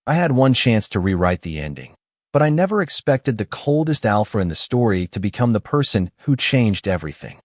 I had one chance to rewrite the ending, but I never expected the coldest alpha in the story to become the person who changed everything.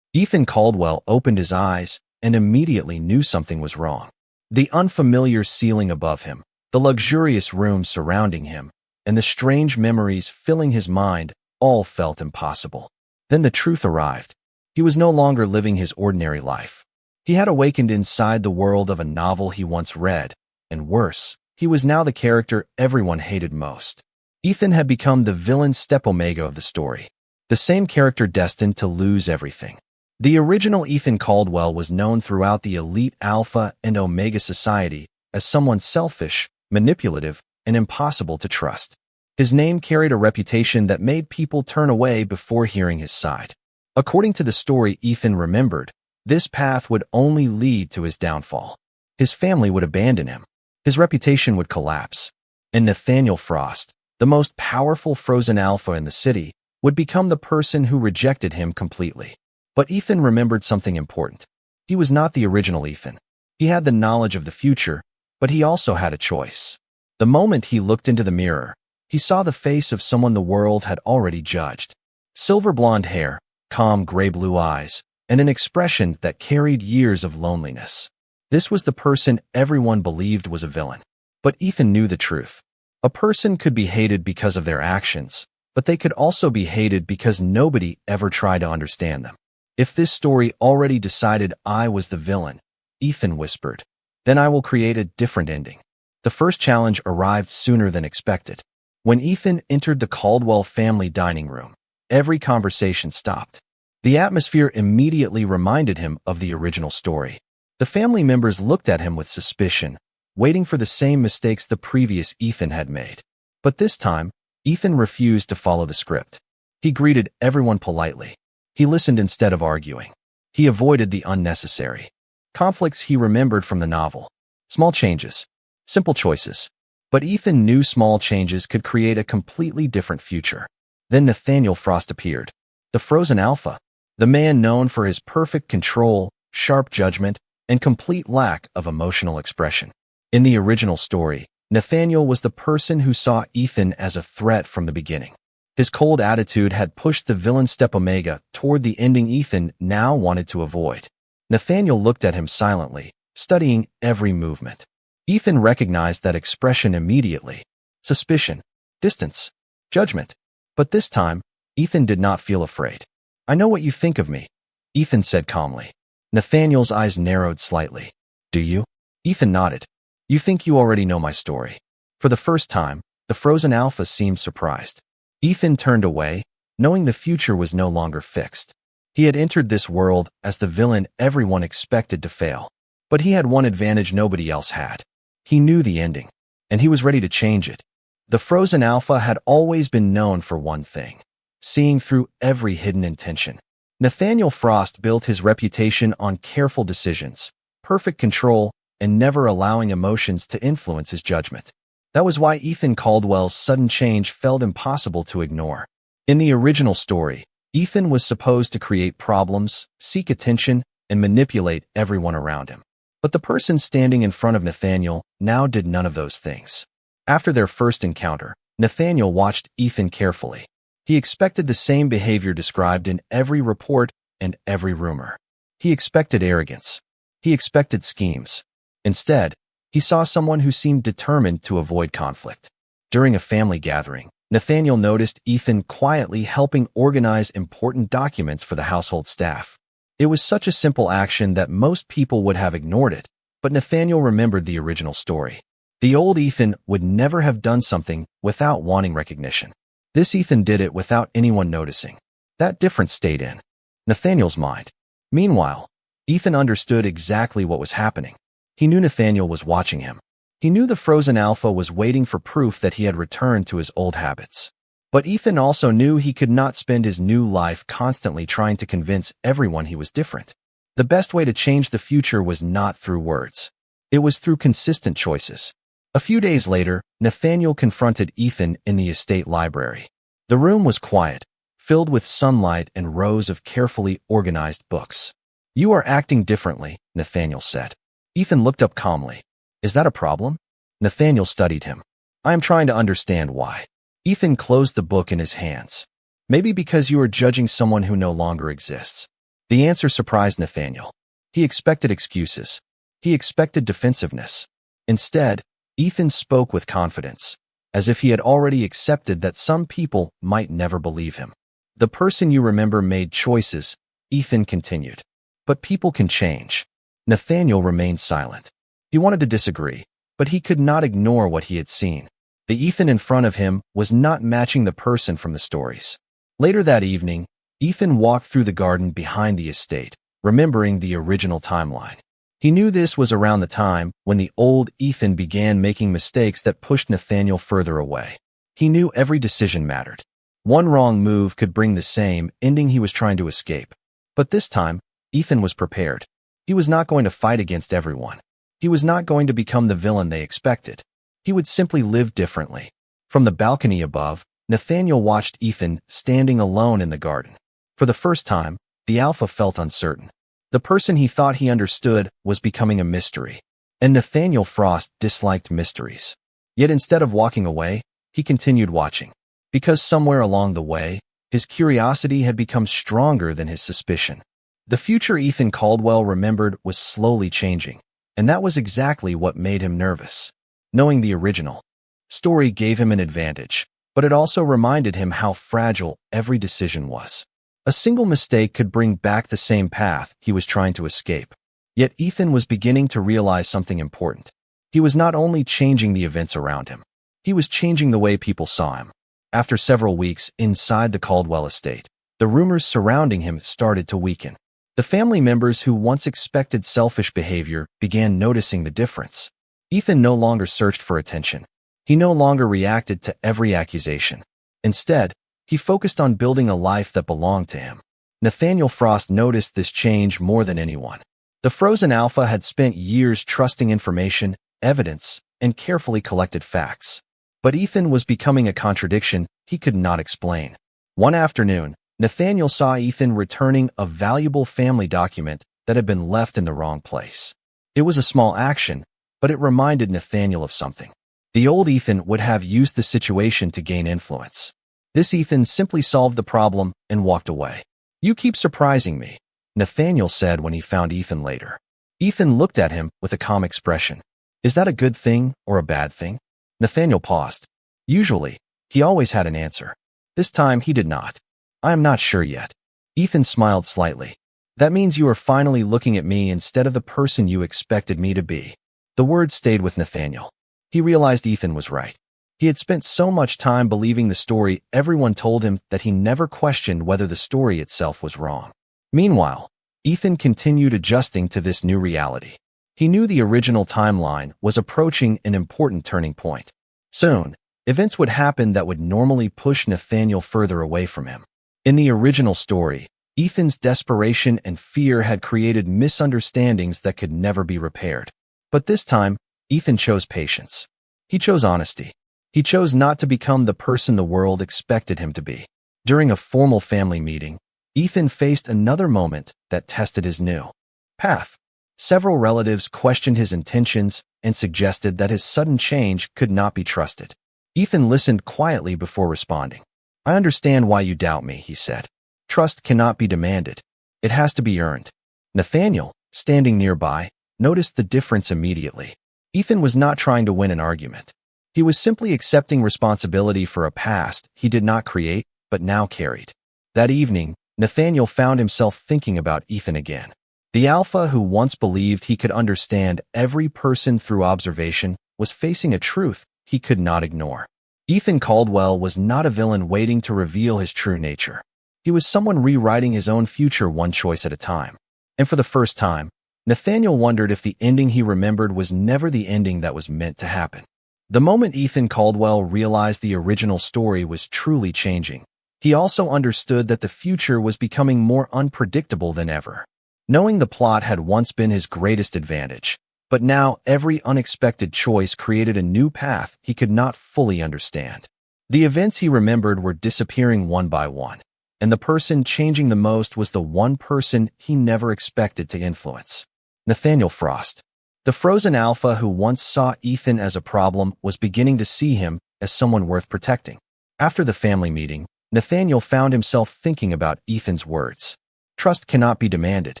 Ethan Caldwell opened his eyes and immediately knew something was wrong. The unfamiliar ceiling above him, the luxurious room surrounding him, and the strange memories filling his mind all felt impossible. Then the truth arrived. He was no longer living his ordinary life. He had awakened inside the world of a novel he once read, and worse, he was now the character everyone hated most. Ethan had become the villain Step-Omega of the story, the same character destined to lose everything. The original Ethan Caldwell was known throughout the elite Alpha and Omega society as someone selfish, manipulative, and impossible to trust. His name carried a reputation that made people turn away before hearing his side. According to the story Ethan remembered, this path would only lead to his downfall. His family would abandon him. His reputation would collapse. And Nathaniel Frost, the most powerful frozen alpha in the city, would become the person who rejected him completely. But Ethan remembered something important. He was not the original Ethan. He had the knowledge of the future, but he also had a choice. The moment he looked into the mirror, he saw the face of someone the world had already judged. Silver blonde hair, calm gray-blue eyes, and an expression that carried years of loneliness. This was the person everyone believed was a villain. But Ethan knew the truth. A person could be hated because of their actions, but they could also be hated because nobody ever tried to understand them. If this story already decided I was the villain, Ethan whispered, then I will create a different ending. The first challenge arrived sooner than expected. When Ethan entered the Caldwell family dining room, every conversation stopped. The atmosphere immediately reminded him of the original story. The family members looked at him with suspicion, waiting for the same mistakes the previous Ethan had made. But this time, Ethan refused to follow the script. He greeted everyone politely. He listened instead of arguing. He avoided the unnecessary conflicts he remembered from the novel. Small changes, simple choices. But Ethan knew small changes could create a completely different future. Then Nathaniel Frost appeared. The frozen alpha. The man known for his perfect control, sharp judgment, and complete lack of emotional expression. In the original story, Nathaniel was the person who saw Ethan as a threat from the beginning. His cold attitude had pushed the villain Step-Omega toward the ending Ethan now wanted to avoid. Nathaniel looked at him silently, studying every movement. Ethan recognized that expression immediately. Suspicion, distance, judgment. But this time, Ethan did not feel afraid. I know what you think of me, Ethan said calmly. Nathaniel's eyes narrowed slightly. Do you? Ethan nodded. You think you already know my story. For the first time, the frozen alpha seemed surprised. Ethan turned away, knowing the future was no longer fixed. He had entered this world as the villain everyone expected to fail. But he had one advantage nobody else had. He knew the ending, and he was ready to change it. The frozen alpha had always been known for one thing: seeing through every hidden intention. Nathaniel Frost built his reputation on careful decisions, perfect control, and never allowing emotions to influence his judgment. That was why Ethan Caldwell's sudden change felt impossible to ignore. In the original story, Ethan was supposed to create problems, seek attention, and manipulate everyone around him. But the person standing in front of Nathaniel now did none of those things. After their first encounter, Nathaniel watched Ethan carefully. He expected the same behavior described in every report and every rumor. He expected arrogance. He expected schemes. Instead, he saw someone who seemed determined to avoid conflict. During a family gathering, Nathaniel noticed Ethan quietly helping organize important documents for the household staff. It was such a simple action that most people would have ignored it, but Nathaniel remembered the original story. The old Ethan would never have done something without wanting recognition. This Ethan did it without anyone noticing. That difference stayed in Nathaniel's mind. Meanwhile, Ethan understood exactly what was happening. He knew Nathaniel was watching him. He knew the frozen alpha was waiting for proof that he had returned to his old habits. But Ethan also knew he could not spend his new life constantly trying to convince everyone he was different. The best way to change the future was not through words. It was through consistent choices. A few days later, Nathaniel confronted Ethan in the estate library. The room was quiet, filled with sunlight and rows of carefully organized books. You are acting differently, Nathaniel said. Ethan looked up calmly. Is that a problem? Nathaniel studied him. I am trying to understand why. Ethan closed the book in his hands. Maybe because you are judging someone who no longer exists. The answer surprised Nathaniel. He expected excuses. He expected defensiveness. Instead, Ethan spoke with confidence, as if he had already accepted that some people might never believe him. The person you remember made choices, Ethan continued. But people can change. Nathaniel remained silent. He wanted to disagree, but he could not ignore what he had seen. The Ethan in front of him was not matching the person from the stories. Later that evening, Ethan walked through the garden behind the estate, remembering the original timeline. He knew this was around the time when the old Ethan began making mistakes that pushed Nathaniel further away. He knew every decision mattered. One wrong move could bring the same ending he was trying to escape. But this time, Ethan was prepared. He was not going to fight against everyone. He was not going to become the villain they expected. He would simply live differently. From the balcony above, Nathaniel watched Ethan standing alone in the garden. For the first time, the Alpha felt uncertain. The person he thought he understood was becoming a mystery. And Nathaniel Frost disliked mysteries. Yet instead of walking away, he continued watching. Because somewhere along the way, his curiosity had become stronger than his suspicion. The future Ethan Caldwell remembered was slowly changing, and that was exactly what made him nervous. Knowing the original story gave him an advantage, but it also reminded him how fragile every decision was. A single mistake could bring back the same path he was trying to escape. Yet Ethan was beginning to realize something important. He was not only changing the events around him, he was changing the way people saw him. After several weeks inside the Caldwell estate, the rumors surrounding him started to weaken. The family members who once expected selfish behavior began noticing the difference. Ethan no longer searched for attention. He no longer reacted to every accusation. Instead, he focused on building a life that belonged to him. Nathaniel Frost noticed this change more than anyone. The frozen Alpha had spent years trusting information, evidence, and carefully collected facts. But Ethan was becoming a contradiction he could not explain. One afternoon, Nathaniel saw Ethan returning a valuable family document that had been left in the wrong place. It was a small action, but it reminded Nathaniel of something. The old Ethan would have used the situation to gain influence. This Ethan simply solved the problem and walked away. "You keep surprising me," Nathaniel said when he found Ethan later. Ethan looked at him with a calm expression. "Is that a good thing or a bad thing?" Nathaniel paused. Usually, he always had an answer. This time he did not. "I am not sure yet." Ethan smiled slightly. "That means you are finally looking at me instead of the person you expected me to be." The words stayed with Nathaniel. He realized Ethan was right. He had spent so much time believing the story everyone told him that he never questioned whether the story itself was wrong. Meanwhile, Ethan continued adjusting to this new reality. He knew the original timeline was approaching an important turning point. Soon, events would happen that would normally push Nathaniel further away from him. In the original story, Ethan's desperation and fear had created misunderstandings that could never be repaired. But this time, Ethan chose patience. He chose honesty. He chose not to become the person the world expected him to be. During a formal family meeting, Ethan faced another moment that tested his new path. Several relatives questioned his intentions and suggested that his sudden change could not be trusted. Ethan listened quietly before responding. "I understand why you doubt me," he said. "Trust cannot be demanded. It has to be earned." Nathaniel, standing nearby, noticed the difference immediately. Ethan was not trying to win an argument. He was simply accepting responsibility for a past he did not create but now carried. That evening, Nathaniel found himself thinking about Ethan again. The Alpha who once believed he could understand every person through observation was facing a truth he could not ignore. Ethan Caldwell was not a villain waiting to reveal his true nature. He was someone rewriting his own future one choice at a time. And for the first time, Nathaniel wondered if the ending he remembered was never the ending that was meant to happen. The moment Ethan Caldwell realized the original story was truly changing, he also understood that the future was becoming more unpredictable than ever. Knowing the plot had once been his greatest advantage, but now every unexpected choice created a new path he could not fully understand. The events he remembered were disappearing one by one, and the person changing the most was the one person he never expected to influence. Nathaniel Frost. The frozen alpha who once saw Ethan as a problem was beginning to see him as someone worth protecting. After the family meeting, Nathaniel found himself thinking about Ethan's words. Trust cannot be demanded.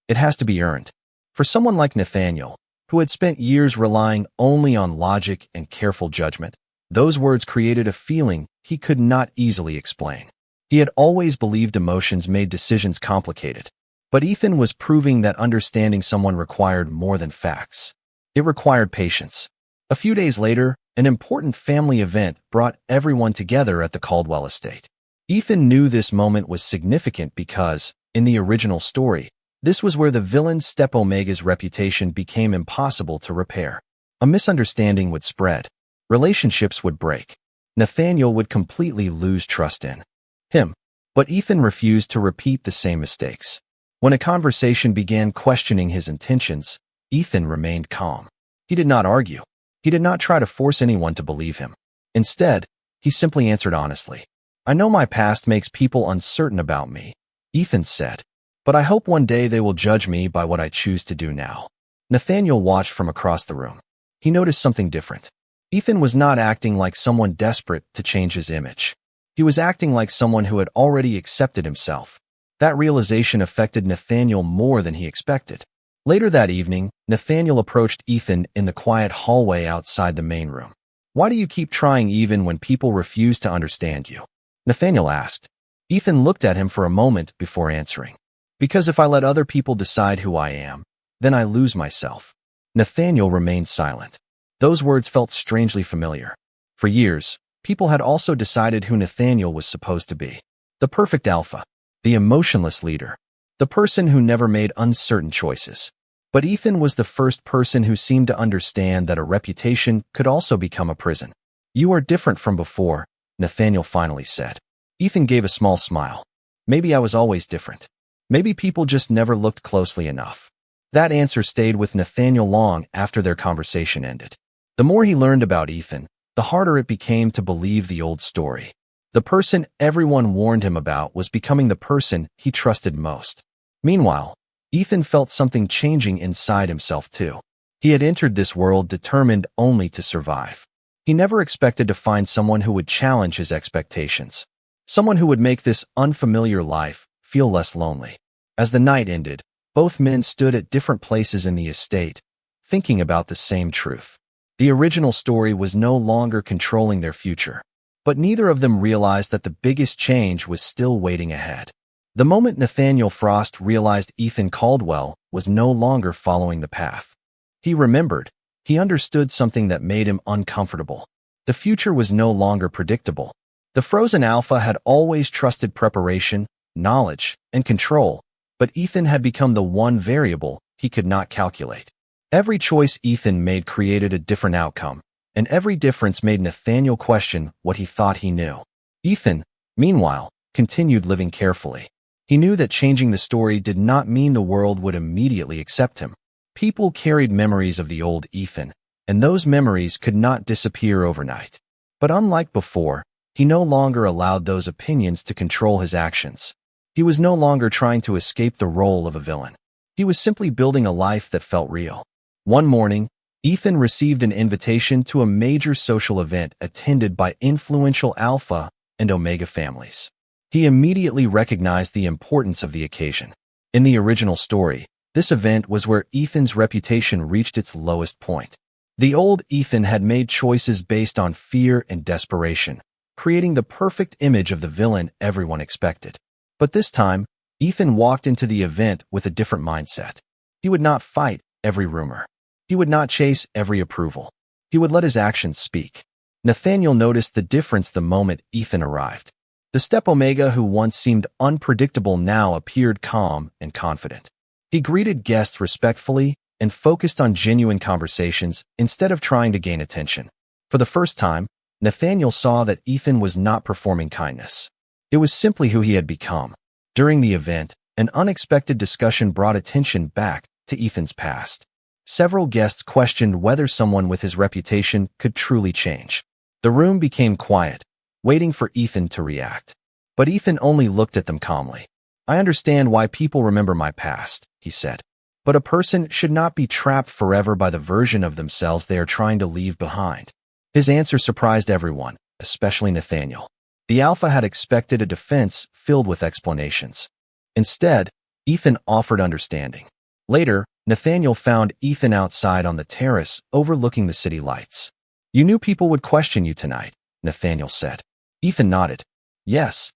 It has to be earned. For someone like Nathaniel, who had spent years relying only on logic and careful judgment, those words created a feeling he could not easily explain. He had always believed emotions made decisions complicated, but Ethan was proving that understanding someone required more than facts. It required patience. A few days later, an important family event brought everyone together at the Caldwell estate. Ethan knew this moment was significant because, in the original story, this was where the villain Step-Omega's reputation became impossible to repair. A misunderstanding would spread. Relationships would break. Nathaniel would completely lose trust in him. But Ethan refused to repeat the same mistakes. When a conversation began questioning his intentions, Ethan remained calm. He did not argue. He did not try to force anyone to believe him. Instead, he simply answered honestly. "I know my past makes people uncertain about me," Ethan said, "but I hope one day they will judge me by what I choose to do now." Nathaniel watched from across the room. He noticed something different. Ethan was not acting like someone desperate to change his image. He was acting like someone who had already accepted himself. That realization affected Nathaniel more than he expected. Later that evening, Nathaniel approached Ethan in the quiet hallway outside the main room. "Why do you keep trying even when people refuse to understand you?" Nathaniel asked. Ethan looked at him for a moment before answering. "Because if I let other people decide who I am, then I lose myself." Nathaniel remained silent. Those words felt strangely familiar. For years, people had also decided who Nathaniel was supposed to be. The perfect alpha. The emotionless leader. The person who never made uncertain choices. But Ethan was the first person who seemed to understand that a reputation could also become a prison. "You are different from before," Nathaniel finally said. Ethan gave a small smile. "Maybe I was always different. Maybe people just never looked closely enough." That answer stayed with Nathaniel long after their conversation ended. The more he learned about Ethan, the harder it became to believe the old story. The person everyone warned him about was becoming the person he trusted most. Meanwhile, Ethan felt something changing inside himself too. He had entered this world determined only to survive. He never expected to find someone who would challenge his expectations. Someone who would make this unfamiliar life feel less lonely. As the night ended, both men stood at different places in the estate, thinking about the same truth. The original story was no longer controlling their future. But neither of them realized that the biggest change was still waiting ahead. The moment Nathaniel Frost realized Ethan Caldwell was no longer following the path. He remembered. He understood something that made him uncomfortable. The future was no longer predictable. The frozen alpha had always trusted preparation, knowledge, and control, but Ethan had become the one variable he could not calculate. Every choice Ethan made created a different outcome. And every difference made Nathaniel question what he thought he knew. Ethan, meanwhile, continued living carefully. He knew that changing the story did not mean the world would immediately accept him. People carried memories of the old Ethan, and those memories could not disappear overnight. But unlike before, he no longer allowed those opinions to control his actions. He was no longer trying to escape the role of a villain. He was simply building a life that felt real. One morning, Ethan received an invitation to a major social event attended by influential Alpha and Omega families. He immediately recognized the importance of the occasion. In the original story, this event was where Ethan's reputation reached its lowest point. The old Ethan had made choices based on fear and desperation, creating the perfect image of the villain everyone expected. But this time, Ethan walked into the event with a different mindset. He would not fight every rumor. He would not chase every approval. He would let his actions speak. Nathaniel noticed the difference the moment Ethan arrived. The Step-Omega who once seemed unpredictable now appeared calm and confident. He greeted guests respectfully and focused on genuine conversations instead of trying to gain attention. For the first time, Nathaniel saw that Ethan was not performing kindness. It was simply who he had become. During the event, an unexpected discussion brought attention back to Ethan's past. Several guests questioned whether someone with his reputation could truly change. The room became quiet, waiting for Ethan to react. But Ethan only looked at them calmly. "I understand why people remember my past," he said. But a person should not be trapped forever by the version of themselves they are trying to leave behind. His answer surprised everyone, especially Nathaniel. The Alpha had expected a defense filled with explanations. Instead, Ethan offered understanding. Later, Nathaniel found Ethan outside on the terrace overlooking the city lights. "You knew people would question you tonight," Nathaniel said. Ethan nodded. "Yes."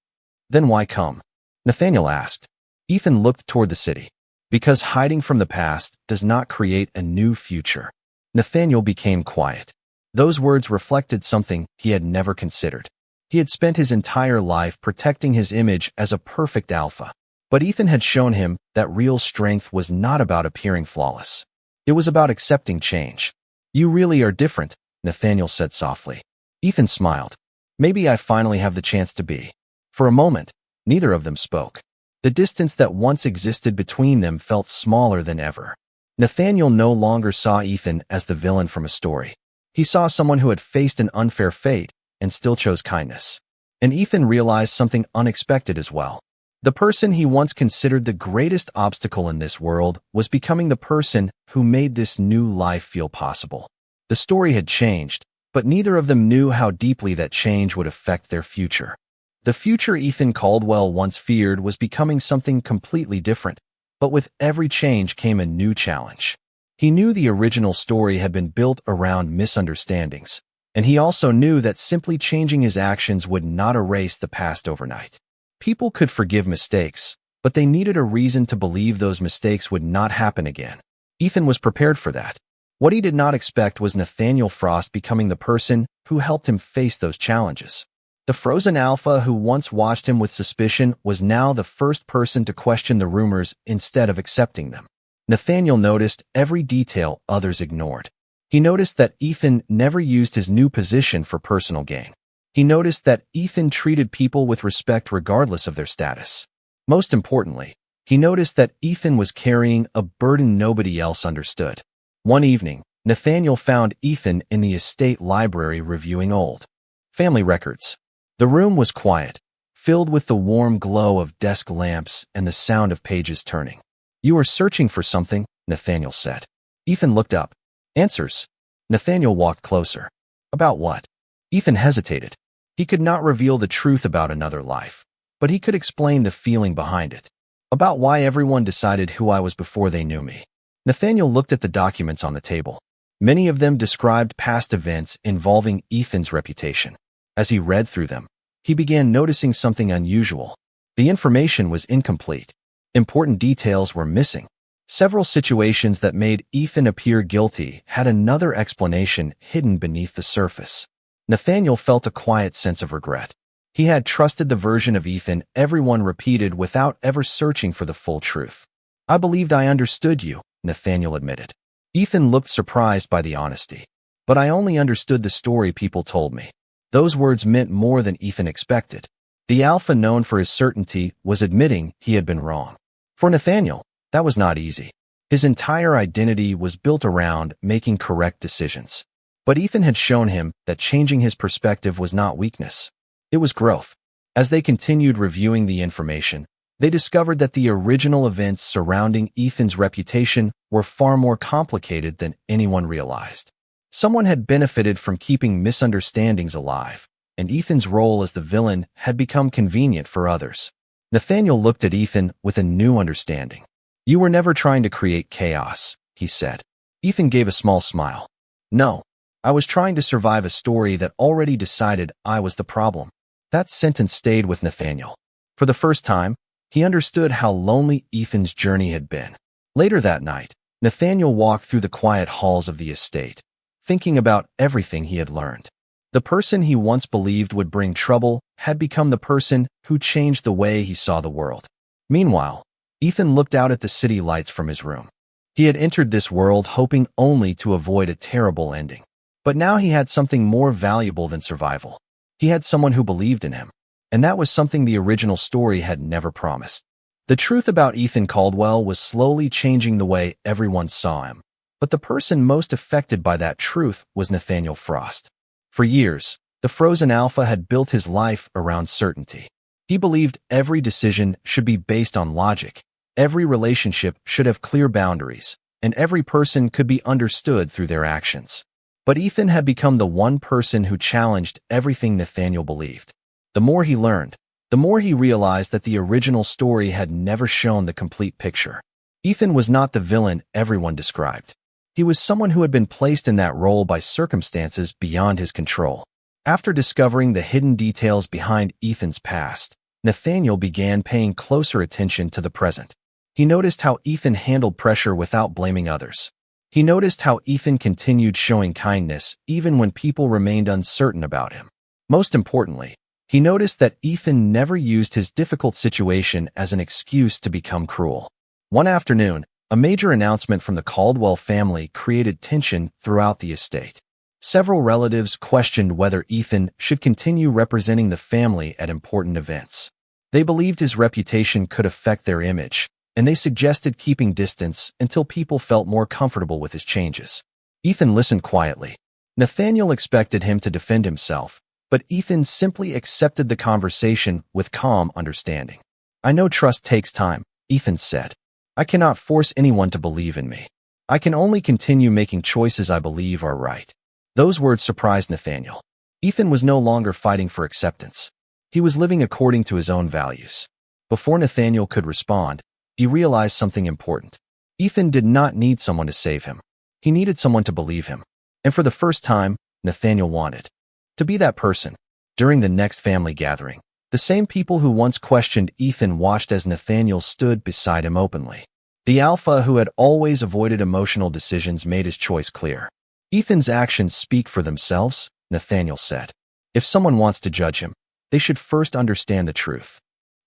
"Then why come?" Nathaniel asked. Ethan looked toward the city. "Because hiding from the past does not create a new future." Nathaniel became quiet. Those words reflected something he had never considered. He had spent his entire life protecting his image as a perfect alpha. But Ethan had shown him that real strength was not about appearing flawless. It was about accepting change. "You really are different," Nathaniel said softly. Ethan smiled. "Maybe I finally have the chance to be." For a moment, neither of them spoke. The distance that once existed between them felt smaller than ever. Nathaniel no longer saw Ethan as the villain from a story. He saw someone who had faced an unfair fate and still chose kindness. And Ethan realized something unexpected as well. The person he once considered the greatest obstacle in this world was becoming the person who made this new life feel possible. The story had changed, but neither of them knew how deeply that change would affect their future. The future Ethan Caldwell once feared was becoming something completely different, but with every change came a new challenge. He knew the original story had been built around misunderstandings, and he also knew that simply changing his actions would not erase the past overnight. People could forgive mistakes, but they needed a reason to believe those mistakes would not happen again. Ethan was prepared for that. What he did not expect was Nathaniel Frost becoming the person who helped him face those challenges. The frozen alpha who once watched him with suspicion was now the first person to question the rumors instead of accepting them. Nathaniel noticed every detail others ignored. He noticed that Ethan never used his new position for personal gain. He noticed that Ethan treated people with respect regardless of their status. Most importantly, he noticed that Ethan was carrying a burden nobody else understood. One evening, Nathaniel found Ethan in the estate library reviewing old family records. The room was quiet, filled with the warm glow of desk lamps and the sound of pages turning. "You are searching for something," Nathaniel said. Ethan looked up. "Answers." Nathaniel walked closer. "About what?" Ethan hesitated. He could not reveal the truth about another life, but he could explain the feeling behind it. "About why everyone decided who I was before they knew me." Nathaniel looked at the documents on the table. Many of them described past events involving Ethan's reputation. As he read through them, he began noticing something unusual. The information was incomplete. Important details were missing. Several situations that made Ethan appear guilty had another explanation hidden beneath the surface. Nathaniel felt a quiet sense of regret. He had trusted the version of Ethan everyone repeated without ever searching for the full truth. "I believed I understood you," Nathaniel admitted. Ethan looked surprised by the honesty. "But I only understood the story people told me." Those words meant more than Ethan expected. The alpha known for his certainty was admitting he had been wrong. For Nathaniel, that was not easy. His entire identity was built around making correct decisions. But Ethan had shown him that changing his perspective was not weakness. It was growth. As they continued reviewing the information, they discovered that the original events surrounding Ethan's reputation were far more complicated than anyone realized. Someone had benefited from keeping misunderstandings alive, and Ethan's role as the villain had become convenient for others. Nathaniel looked at Ethan with a new understanding. "You were never trying to create chaos," he said. Ethan gave a small smile. "No. I was trying to survive a story that already decided I was the problem." That sentence stayed with Nathaniel. For the first time, he understood how lonely Ethan's journey had been. Later that night, Nathaniel walked through the quiet halls of the estate, thinking about everything he had learned. The person he once believed would bring trouble had become the person who changed the way he saw the world. Meanwhile, Ethan looked out at the city lights from his room. He had entered this world hoping only to avoid a terrible ending. But now he had something more valuable than survival. He had someone who believed in him, and that was something the original story had never promised. The truth about Ethan Caldwell was slowly changing the way everyone saw him, but the person most affected by that truth was Nathaniel Frost. For years, the frozen alpha had built his life around certainty. He believed every decision should be based on logic, every relationship should have clear boundaries, and every person could be understood through their actions. But Ethan had become the one person who challenged everything Nathaniel believed. The more he learned, the more he realized that the original story had never shown the complete picture. Ethan was not the villain everyone described. He was someone who had been placed in that role by circumstances beyond his control. After discovering the hidden details behind Ethan's past, Nathaniel began paying closer attention to the present. He noticed how Ethan handled pressure without blaming others. He noticed how Ethan continued showing kindness even when people remained uncertain about him. Most importantly, he noticed that Ethan never used his difficult situation as an excuse to become cruel. One afternoon, a major announcement from the Caldwell family created tension throughout the estate. Several relatives questioned whether Ethan should continue representing the family at important events. They believed his reputation could affect their image, and they suggested keeping distance until people felt more comfortable with his changes. Ethan listened quietly. Nathaniel expected him to defend himself, but Ethan simply accepted the conversation with calm understanding. "I know trust takes time," Ethan said. "I cannot force anyone to believe in me. I can only continue making choices I believe are right." Those words surprised Nathaniel. Ethan was no longer fighting for acceptance. He was living according to his own values. Before Nathaniel could respond, he realized something important. Ethan did not need someone to save him. He needed someone to believe him. And for the first time, Nathaniel wanted to be that person. During the next family gathering, the same people who once questioned Ethan watched as Nathaniel stood beside him openly. The alpha who had always avoided emotional decisions made his choice clear. "Ethan's actions speak for themselves," Nathaniel said. "If someone wants to judge him, they should first understand the truth."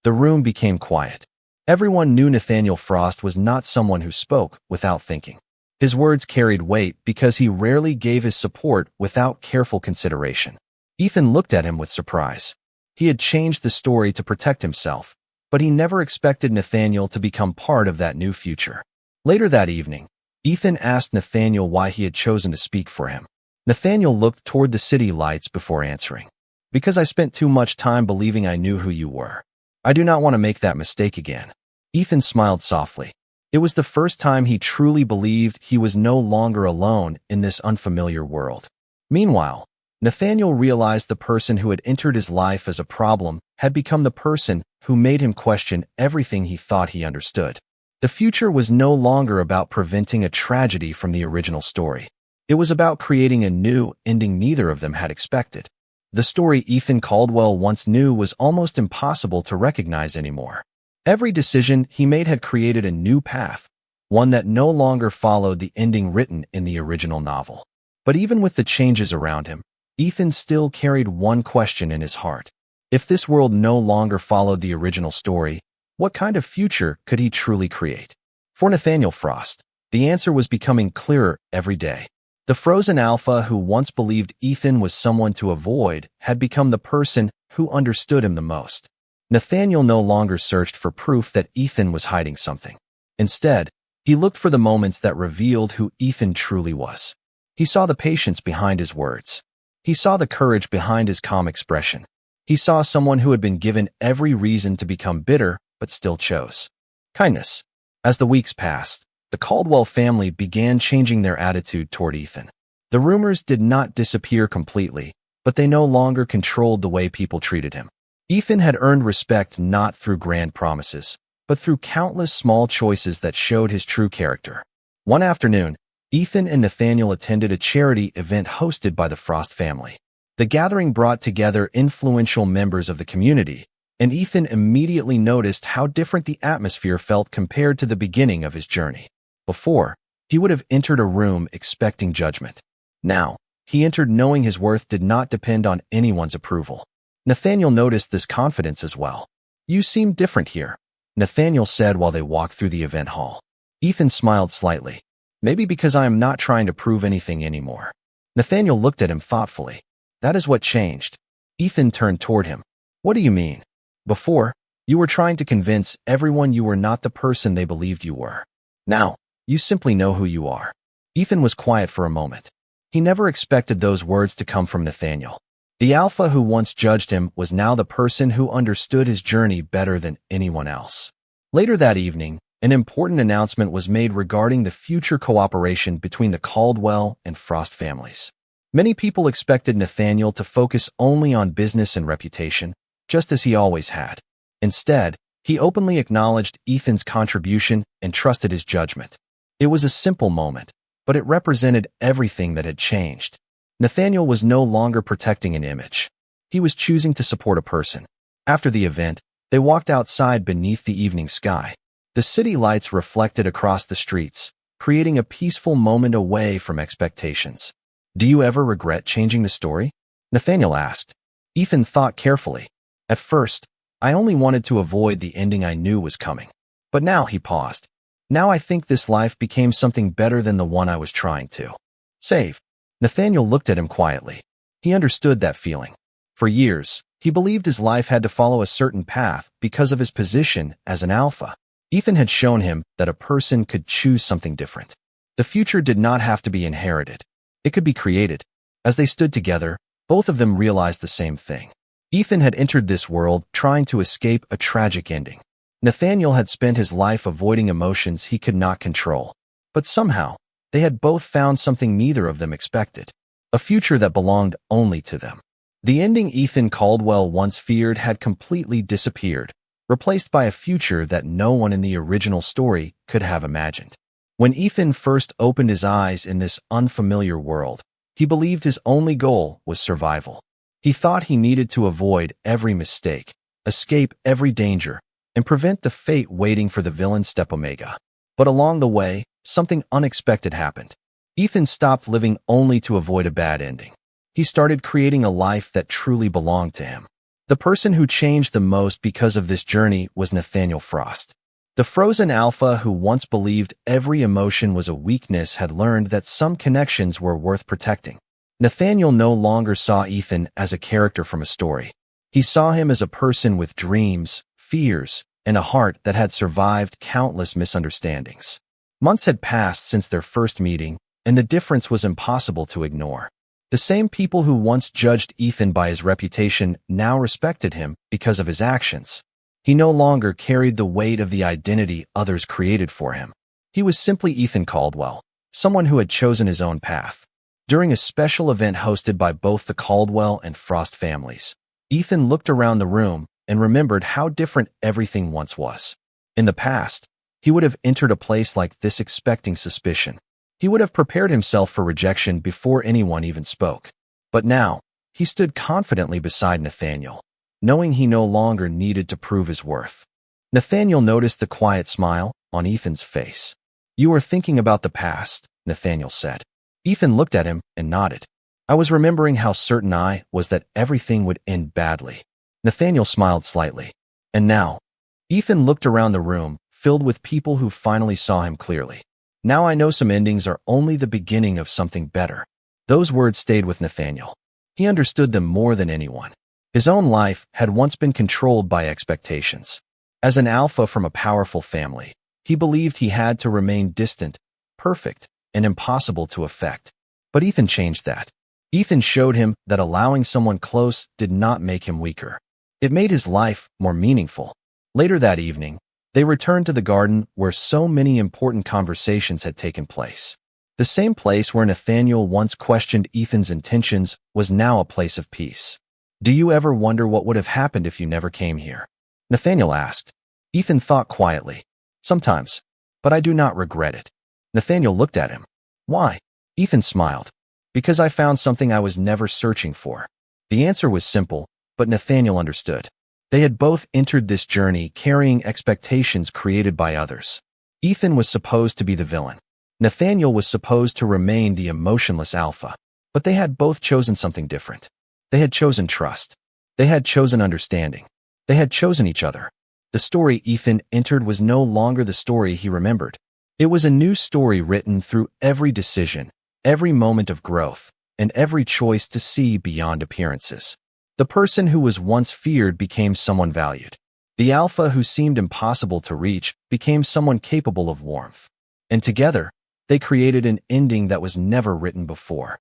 The room became quiet. Everyone knew Nathaniel Frost was not someone who spoke without thinking. His words carried weight because he rarely gave his support without careful consideration. Ethan looked at him with surprise. He had changed the story to protect himself, but he never expected Nathaniel to become part of that new future. Later that evening, Ethan asked Nathaniel why he had chosen to speak for him. Nathaniel looked toward the city lights before answering. "Because I spent too much time believing I knew who you were. I do not want to make that mistake again." Ethan smiled softly. It was the first time he truly believed he was no longer alone in this unfamiliar world. Meanwhile, Nathaniel realized the person who had entered his life as a problem had become the person who made him question everything he thought he understood. The future was no longer about preventing a tragedy from the original story. It was about creating a new ending neither of them had expected. The story Ethan Caldwell once knew was almost impossible to recognize anymore. Every decision he made had created a new path, one that no longer followed the ending written in the original novel. But even with the changes around him, Ethan still carried one question in his heart. If this world no longer followed the original story, what kind of future could he truly create? For Nathaniel Frost, the answer was becoming clearer every day. The frozen alpha who once believed Ethan was someone to avoid had become the person who understood him the most. Nathaniel no longer searched for proof that Ethan was hiding something. Instead, he looked for the moments that revealed who Ethan truly was. He saw the patience behind his words. He saw the courage behind his calm expression. He saw someone who had been given every reason to become bitter but still chose kindness. As the weeks passed, the Caldwell family began changing their attitude toward Ethan. The rumors did not disappear completely, but they no longer controlled the way people treated him. Ethan had earned respect not through grand promises, but through countless small choices that showed his true character. One afternoon, Ethan and Nathaniel attended a charity event hosted by the Frost family. The gathering brought together influential members of the community, and Ethan immediately noticed how different the atmosphere felt compared to the beginning of his journey. Before, he would have entered a room expecting judgment. Now, he entered knowing his worth did not depend on anyone's approval. Nathaniel noticed this confidence as well. "You seem different here," Nathaniel said while they walked through the event hall. Ethan smiled slightly. "Maybe because I am not trying to prove anything anymore." Nathaniel looked at him thoughtfully. "That is what changed." Ethan turned toward him. "What do you mean?" "Before, you were trying to convince everyone you were not the person they believed you were. Now, you simply know who you are." Ethan was quiet for a moment. He never expected those words to come from Nathaniel. The alpha who once judged him was now the person who understood his journey better than anyone else. Later that evening, an important announcement was made regarding the future cooperation between the Caldwell and Frost families. Many people expected Nathaniel to focus only on business and reputation, just as he always had. Instead, he openly acknowledged Ethan's contribution and trusted his judgment. It was a simple moment, but it represented everything that had changed. Nathaniel was no longer protecting an image. He was choosing to support a person. After the event, they walked outside beneath the evening sky. The city lights reflected across the streets, creating a peaceful moment away from expectations. "Do you ever regret changing the story?" Nathaniel asked. Ethan thought carefully. "At first, I only wanted to avoid the ending I knew was coming. But now," he paused. "Now I think this life became something better than the one I was trying to save." Nathaniel looked at him quietly. He understood that feeling. For years, he believed his life had to follow a certain path because of his position as an alpha. Ethan had shown him that a person could choose something different. The future did not have to be inherited. It could be created. As they stood together, both of them realized the same thing. Ethan had entered this world trying to escape a tragic ending. Nathaniel had spent his life avoiding emotions he could not control. But somehow, they had both found something neither of them expected. A future that belonged only to them. The ending Ethan Caldwell once feared had completely disappeared, replaced by a future that no one in the original story could have imagined. When Ethan first opened his eyes in this unfamiliar world, he believed his only goal was survival. He thought he needed to avoid every mistake, escape every danger, and prevent the fate waiting for the villain Step-Omega. But along the way, something unexpected happened. Ethan stopped living only to avoid a bad ending. He started creating a life that truly belonged to him. The person who changed the most because of this journey was Nathaniel Frost. The frozen alpha who once believed every emotion was a weakness had learned that some connections were worth protecting. Nathaniel no longer saw Ethan as a character from a story. He saw him as a person with dreams, fears, and a heart that had survived countless misunderstandings. Months had passed since their first meeting, and the difference was impossible to ignore. The same people who once judged Ethan by his reputation now respected him because of his actions. He no longer carried the weight of the identity others created for him. He was simply Ethan Caldwell, someone who had chosen his own path. During a special event hosted by both the Caldwell and Frost families, Ethan looked around the room and remembered how different everything once was. In the past, he would have entered a place like this expecting suspicion. He would have prepared himself for rejection before anyone even spoke. But now, he stood confidently beside Nathaniel, knowing he no longer needed to prove his worth. Nathaniel noticed the quiet smile on Ethan's face. "You are thinking about the past," Nathaniel said. Ethan looked at him and nodded. "I was remembering how certain I was that everything would end badly." Nathaniel smiled slightly. "And now?" Ethan looked around the room, filled with people who finally saw him clearly. "Now I know some endings are only the beginning of something better." Those words stayed with Nathaniel. He understood them more than anyone. His own life had once been controlled by expectations. As an alpha from a powerful family, he believed he had to remain distant, perfect, and impossible to affect. But Ethan changed that. Ethan showed him that allowing someone close did not make him weaker. It made his life more meaningful. Later that evening, they returned to the garden where so many important conversations had taken place. The same place where Nathaniel once questioned Ethan's intentions was now a place of peace. "Do you ever wonder what would have happened if you never came here?" Nathaniel asked. Ethan thought quietly. "Sometimes, but I do not regret it." Nathaniel looked at him. "Why?" Ethan smiled. "Because I found something I was never searching for." The answer was simple, but Nathaniel understood. They had both entered this journey carrying expectations created by others. Ethan was supposed to be the villain. Nathaniel was supposed to remain the emotionless alpha. But they had both chosen something different. They had chosen trust. They had chosen understanding. They had chosen each other. The story Ethan entered was no longer the story he remembered. It was a new story written through every decision, every moment of growth, and every choice to see beyond appearances. The person who was once feared became someone valued. The alpha who seemed impossible to reach became someone capable of warmth. And together, they created an ending that was never written before.